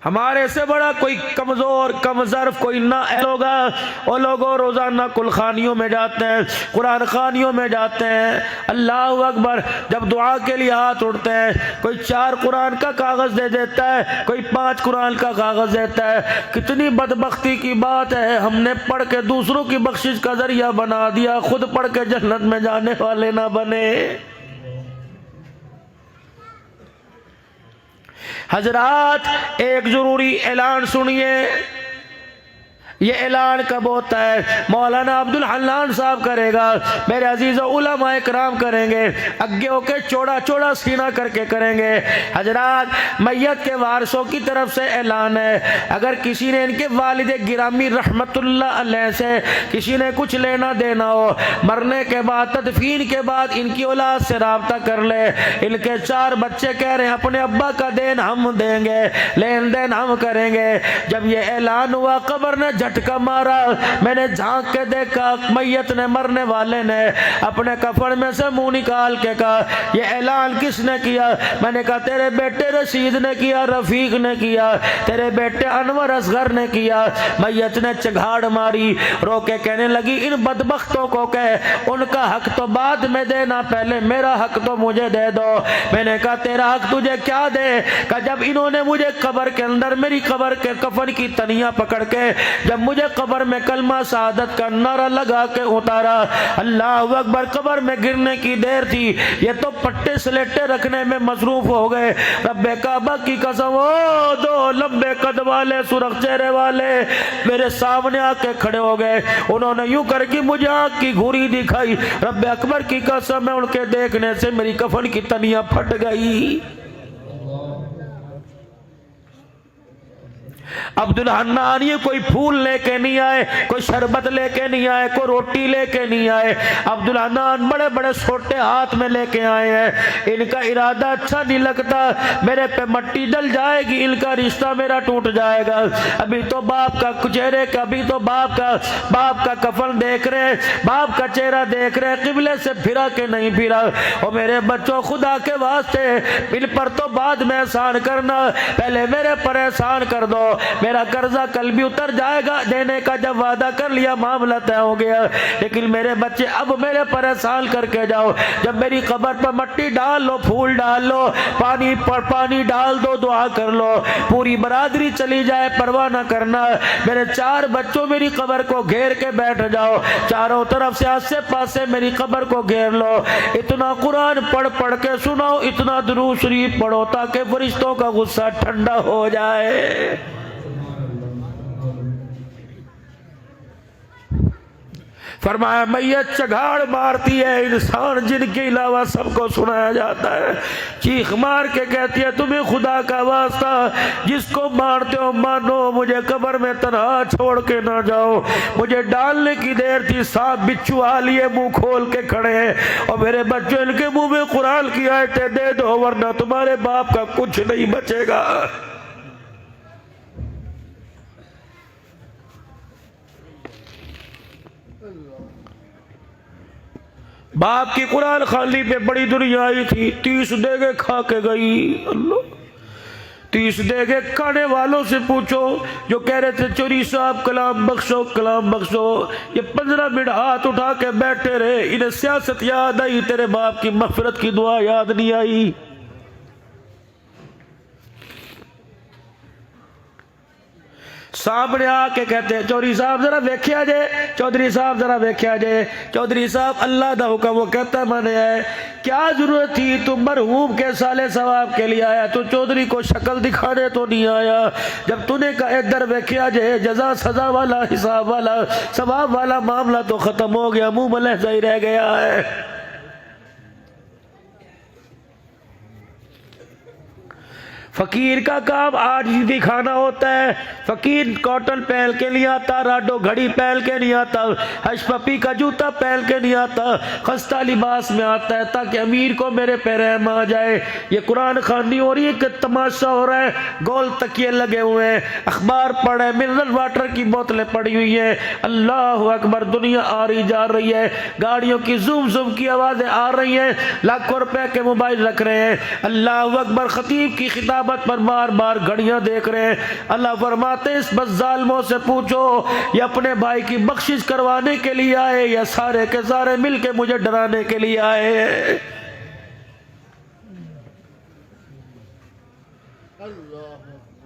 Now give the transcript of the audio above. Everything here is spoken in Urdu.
ہمارے سے بڑا کوئی کمزور کم ظرف کوئی نہ ہوگا۔ وہ لوگوں روزانہ کل خانیوں میں جاتے ہیں، قرآن خانیوں میں جاتے ہیں، اللہ اکبر، جب دعا کے لیے ہاتھ اٹھتے ہیں کوئی 4 قرآن کا کاغذ دے دیتا ہے، کوئی 5 قرآن کا کاغذ دیتا ہے۔ کتنی بدبختی کی بات ہے، ہم نے پڑھ کے دوسروں کی بخشش کا ذریعہ بنا دیا، خود پڑھ کے جنت میں جانے والے نہ بنے۔ حضرات ایک ضروری اعلان سنیے، یہ اعلان کب ہوتا ہے؟ مولانا عبد الحنان صاحب کرے گا، میرے عزیز علماء کرام کریں گے، اگے ہو کے چوڑا چوڑا سینہ کر کے کریں گے۔ حضرات میت کے وارثوں کی طرف سے اعلان ہے، اگر کسی نے ان کے والد گرامی رحمت اللہ علیہ سے کسی نے کچھ لینا دینا ہو، مرنے کے بعد تدفین کے بعد ان کی اولاد سے رابطہ کر لے۔ ان کے 4 بچے کہہ رہے ہیں اپنے ابا کا دین ہم دیں گے، لین دین ہم کریں گے۔ جب یہ اعلان ہوا قبر نے جھٹکا مارا، میں نے جھانک کے دیکھا، میت نے مرنے والے نے اپنے کفن میں سے منہ نکال کے کہا یہ اعلان کس نے کیا؟ میں نے کہا تیرے بیٹے رشید نے کیا، رفیق نے کیا، تیرے بیٹے انور اصغر نے کیا۔ میت نے چگھاڑ ماری، رو کے کہنے لگی ان بدبختوں کو کہہ ان کا حق تو بعد میں دینا، پہلے میرا حق تو مجھے دے دو۔ میں نے کہا تیرا حق تجھے کیا دے؟ کہ جب انہوں نے مجھے قبر کے اندر میری قبر کے کفن کی تنیاں پکڑ کے جب مجھے قبر میں کلمہ شہادت کا نعرہ لگا کے اتارا، اللہ اکبر، قبر میں گرنے کی دیر تھی، یہ تو پٹے سلیٹے رکھنے میں مصروف ہو گئے۔ رب کعبہ کی قسم، وہ 2 لمبے قد والے سرخ چہرے والے میرے سامنے آ کے کھڑے ہو گئے۔ انہوں نے یوں کر کے مجھے آنکھ کی گھوری دکھائی، رب اکبر کی قسم میں ان کے دیکھنے سے میری کفن کی تنیاں پھٹ گئی۔ عبد الحنان یہ کوئی پھول لے کے نہیں آئے، کوئی شربت لے کے نہیں آئے، کوئی روٹی لے کے نہیں آئے۔ عبد الحنان بڑے بڑے سوٹے ہاتھ میں لے کے آئے ہیں۔ ان کا ارادہ اچھا نہیں لگتا، میرے پہ مٹی ڈل جائے گی، ان کا رشتہ میرا ٹوٹ جائے گا۔ ابھی تو باپ کا چہرے کا، ابھی تو باپ کا کفن دیکھ رہے، باپ کا چہرہ دیکھ رہے، قبلے سے پھرا کہ نہیں پھرا۔ اور میرے بچوں خدا کے واسطے ان پر تو بعد میں احسان کرنا، پہلے میرے پر احسان کر دو، میرا قرضہ کل بھی اتر جائے گا، دینے کا جب وعدہ کر لیا معاملہ طے ہو گیا، لیکن میرے بچے اب میرے پر احسان کر کے جاؤ، جب میری قبر پر مٹی ڈال لو، پھول ڈال لو، پانی ڈال دو، دعا کر لو، پوری برادری چلی جائے پرواہ نہ کرنا، میرے 4 بچوں میری قبر کو گھیر کے بیٹھ جاؤ، چاروں طرف سے آسے پاسے میری قبر کو گھیر لو، اتنا قرآن پڑھ پڑھ کے سناؤ، اتنا درود شریف پڑھو تاکہ فرشتوں کا غصہ ٹھنڈا ہو جائے۔ فرمایا میت چگھاڑ مارتی ہے، انسان جن کے علاوہ سب کو سنایا جاتا ہے، چیخ مار کے کہتی ہے تمہیں خدا کا واسطہ جس کو مانتے ہو مانو، مجھے قبر میں تنہا چھوڑ کے نہ جاؤ، مجھے ڈالنے کی دیر تھی، 7 بچھو آ لیے منہ کھول کے کھڑے ہیں، اور میرے بچوں ان کے منہ میں قرآن کی آیتیں دے دو ورنہ تمہارے باپ کا کچھ نہیں بچے گا۔ باپ کی قرآن خالی پہ بڑی دنیا آئی تھی، 30 دیگے کھا کے گئی۔ اللہ، 30 دیگے کھانے والوں سے پوچھو جو کہہ رہے تھے چوری صاحب کلام بخشو کلام بخشو، یہ 15 منٹ ہاتھ اٹھا کے بیٹھے رہے، انہیں سیاست یاد آئی، تیرے باپ کی مغفرت کی دعا یاد نہیں آئی۔ سامنے آ کے کہتے ہیں چودھری صاحب ذرا ویکھیا جے، چودھری صاحب ذرا ویکھیا جے، چودھری صاحب اللہ دا حکم وہ کہتا میں نے ہے، کیا ضرورت تھی تم مرحوم کے سالے ثواب کے لیے آیا، تو چودھری کو شکل دکھانے تو نہیں آیا، جب تو نے کہا ادھر ویکھیا جے، جزا سزا والا حساب والا ثواب والا معاملہ تو ختم ہو گیا، منہ ملحظہ ہی رہ گیا ہے۔ فقیر کا کام آج ہی دکھانا ہوتا ہے، فقیر کاٹن پہن کے نہیں آتا، راڈو گھڑی پہن کے نہیں آتا، ہش پپی کا جوتا پہن کے نہیں آتا، خستہ لباس میں آتا ہے تاکہ امیر کو میرے پہ رحم آ جائے۔ یہ قرآن خوانی ہو رہی ہے کہ تماشا ہو رہا ہے، گول تکیے لگے ہوئے ہیں، اخبار پڑھ رہے ہیں، منرل واٹر کی بوتلیں پڑی ہوئی ہیں، اللہ اکبر، دنیا آ رہی جا رہی ہے، گاڑیوں کی زوم زوم کی آوازیں آ رہی ہیں، لاکھوں روپے کے موبائل رکھ رہے ہیں، اللہ اکبر، خطیب کی خطاب قیامت پر بار بار گھڑیاں دیکھ رہے ہیں۔ اللہ فرماتے ہیں اس بس ظالموں سے پوچھو یہ اپنے بھائی کی بخشش کروانے کے لیے آئے یا سارے کے سارے مل کے مجھے ڈرانے کے لیے آئے؟ اللہ